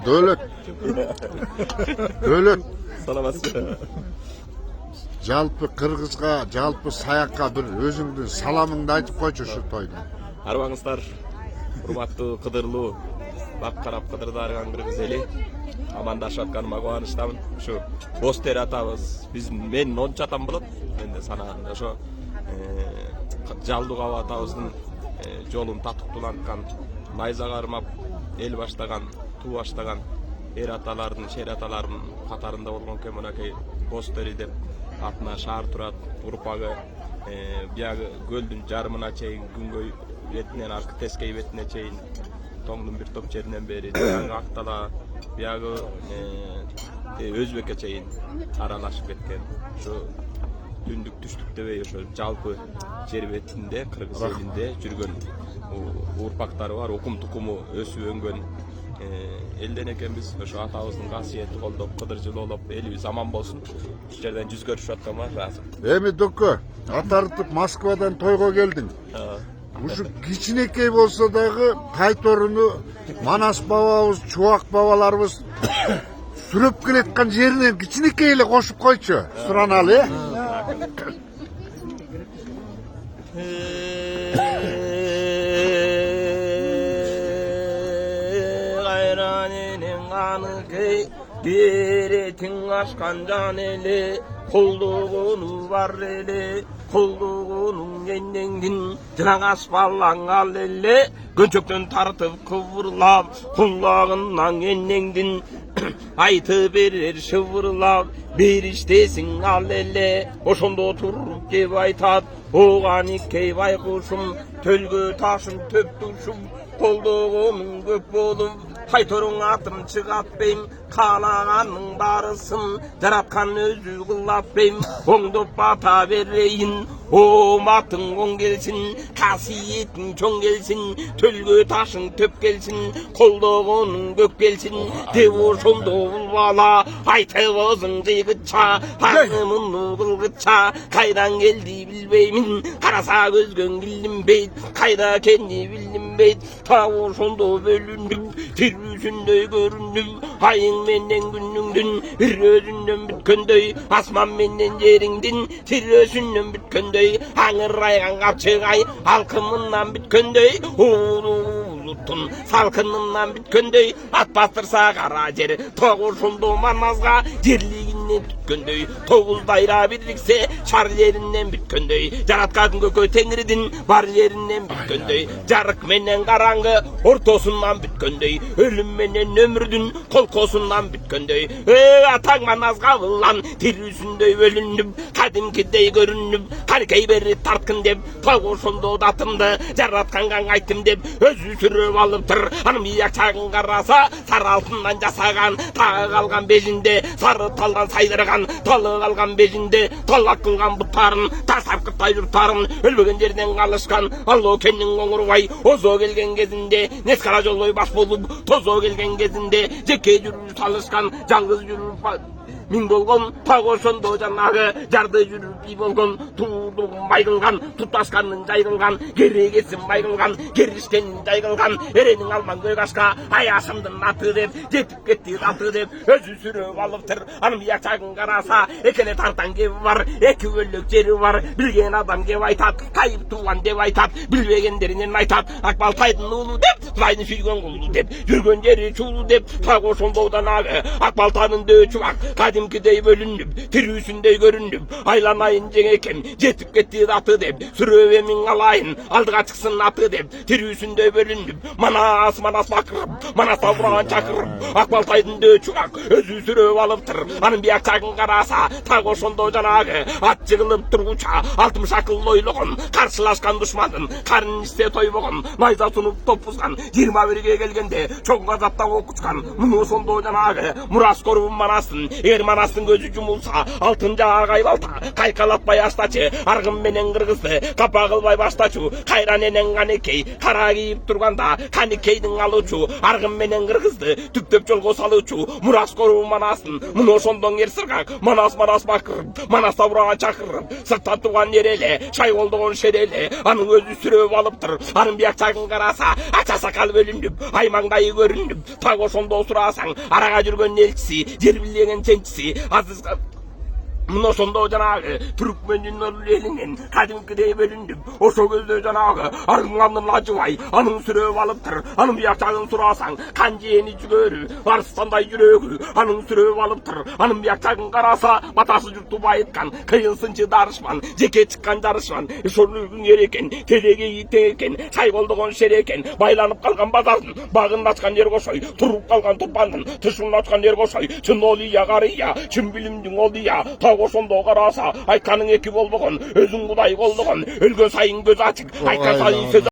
Dölet. Саламатсызбы. Жалпы Кыргызга, жалпы саякка бир өзүңдүн саламыңды айтып койчу ушу тойдо. Арбаңыздар, урматтуу Кыдырлуу, бак карап Кыдырды арыган кыргыз эли. Амандашып атканыма кубанычтамын. Ушу Бостер атабыз, мен 10 атам болот. Менде санаганда ошо Жалдуу Каба атабыздын жолун татыктууланткан, найза кармап эл баштаган, туу баштаган эр аталардын, шер аталардын катарында болгон экен мынакей Бостери деп атына шаар турат. Урпагы биягы көлдүн жарымына чейин, күнгөй бетинен аркы тескей бетине чейин, тоңдун бир топ жеринен бери Актала биягы Өзбекке чейин аралашып кеткен. Ушу түндүк түштүк дебей ошо жалпы жер бетинде кыргыз элинде жүргөн урпактары бар, окум тукуму өсүп өнгөн элден экенбиз. Ошо атабыздын касиети колдоп, Кыдыр жылоолоп, элибиз аман болсун. Ушул жерден жүз көрүшүп атканга ыраазы. Эми дөккө, атартып Москвадан тойго келдиң. Ушу кичинекей болсо дагы кайторуну Манас бабабыз, Чубак бабаларыбыз сүрөп келеткан жеринен кичинекей эле кошуп койчу. Сураналы, Кайраненин каныкей беретиң ашкан жан эле, кулдугуну бар эле, кулдугунун эндеңдин жылаңаш балаңал эле, көнчөктөн тартып кыбырлап, куллагынан эндеңдин айтып берер шыбырлап, бериштесиң ал эле, ошондо туруп кеп айтат, оған иккей байкушум, төлгө ташым төптушум, колдогонуң көп болуп, кайторуң атым чыгат бейм, каалаганның барысын жараткан өзү кылат бейм, оңдоп бата берейин, ооматың оң келсин, касиетиң чоң келсин, төлгө ташың төп келсин, колдогонуң көп келсин, деп ошондо бул бала айтыбызың жыйгытча, аңымын кылгытча, кайдан келди билбеймин, караса көзгөн билинбейт, кайда экени билинбейт, так ошондо бөлүндүм, тирүүсүндөй көрүндүм, айың менен күнүңдүн бир өзүнөн бүткөндөй, асман менен жериңдин тирөөсүнөн бүткөндөй, аңырайган капчыгай алкымынан бүткөндөй, улуттун салкынынан бүткөндөй, ат бастырса кара жер, ток ошондо Манасга жерлигинен бүткөндөй, тогуз дайра бириксе шар жеринен бүткөндөй, жараткан көкө теңирдин бар жеринен бүткөндөй, жарык менен караңгы ортосунан бүткөндөй, өлүм менен өмүрдүн колкосунан бүткөндөй, атаң Манасга кылган тирүүсүндөй бөлүнүп, кадимкидей көрүнүп, каркей бери тарткын деп, так ошондо датымды жаратканга айттым деп, өзү сүрөп алыптыр. Анын бияк чагын караса, сары алтындан жасаган, тагы калган бежинде сары талдан сайдырган, талы калган бежинде талак кылган буттарын, таштап кыттай журттарын, өлбөгөн жерден калышкан, алло кенин оңурбай, озо келген кезинде, нескара жолбой баш болуп, тозо келген кезинде, жеке жүрүп салышкан, жалгыз жүрүп мин болгон, так ошондо жанагы жарды жүрүп үй болгон, туудугун бай кылган, тутташканын жай кылган, керегесин бай кылган, кериштенин жай кылган, эренин алман көк ашка, аяшымдын аты деп, жетип кетти аты деп, өзү сүрөп алыптыр. Анын бияк чагын караса, экеле тартан кеби бар, эки бөлөк жери бар, билген адам кеп айтат, кайып туулан деп айтат, билбегендеринен айтат, Акбалтайдын уулу деп, Тылайдын сүйгөн кулу деп, жүргөн жери чуулу деп, так ошондодан агы Акбалтанын дөө чубак, кадимкидей бөлүнүп, тирүүсүндөй көрүнүп, айланайын жеңекем, жетип кетти аты деп, сүрөбемин алайын, алдыга чыксын аты деп, тирүүсүндөй бөлүнүп, Манас бакырып, Манас табурган чакырып, Акбалтайдын дөө чубак, өзү сүрөп алыптыр. Анын бияк чагын караса, так ошондо жанагы ат жыгылып тургуча, алтым шакыл ойлогон, каршылашкан душмандын карын ичсе тойбогон, найза сунуп топузган, 21-ге келгенде чоң газапта окучкан, муну ошондо жанагы Мурас Корбун Манастын эгер манастын көзү жумулса алтын жаагы айбалта кайкалатпай астачы аргын менен кыргызды капа кылбай баштачу кайран энен канекей кара кийип турганда канекейдин алуучу аргын менен кыргызды түктөп жолго салуучу мурас коруу манасын муну ошондон эрсыргак манас бакырып манаста бурага чакырып сырттан турган эреле чай колдогон шереле анын өзү сүрөп алыптыр анын бияк жагын караса ача сакал бөлүнүп аймаңдайы көрүнүп так ошондо сурасаң арага жүргөн элчиси жер билеген ченчиси азыз мына ошондо жанагы түркмөндүн элинен кадимкидей бөлүнүп ошол көздө жанагы аргыңанын ажыбай анын сүрөп алыптыр анын бияк жагын сурасаң кан жээни жүгөрү арыстандай жүрөгү анын сүрөп алыптыр анын бияк жагын караса батасы журту байыткан кыйын сынчы дарышман жеке чыккан жарышман ошонун эр экен телеги тең экен чай колдогон шер экен байланып калган базардын багын ачкан жер кошой туруп калган тупандын тышын ачкан жер кошой чын олия карыя чын билимдин олия ошондо караса айтканың эки болбогон өзүң кудай колдогон өлгөн сайын көз ачык айткан сайын сөз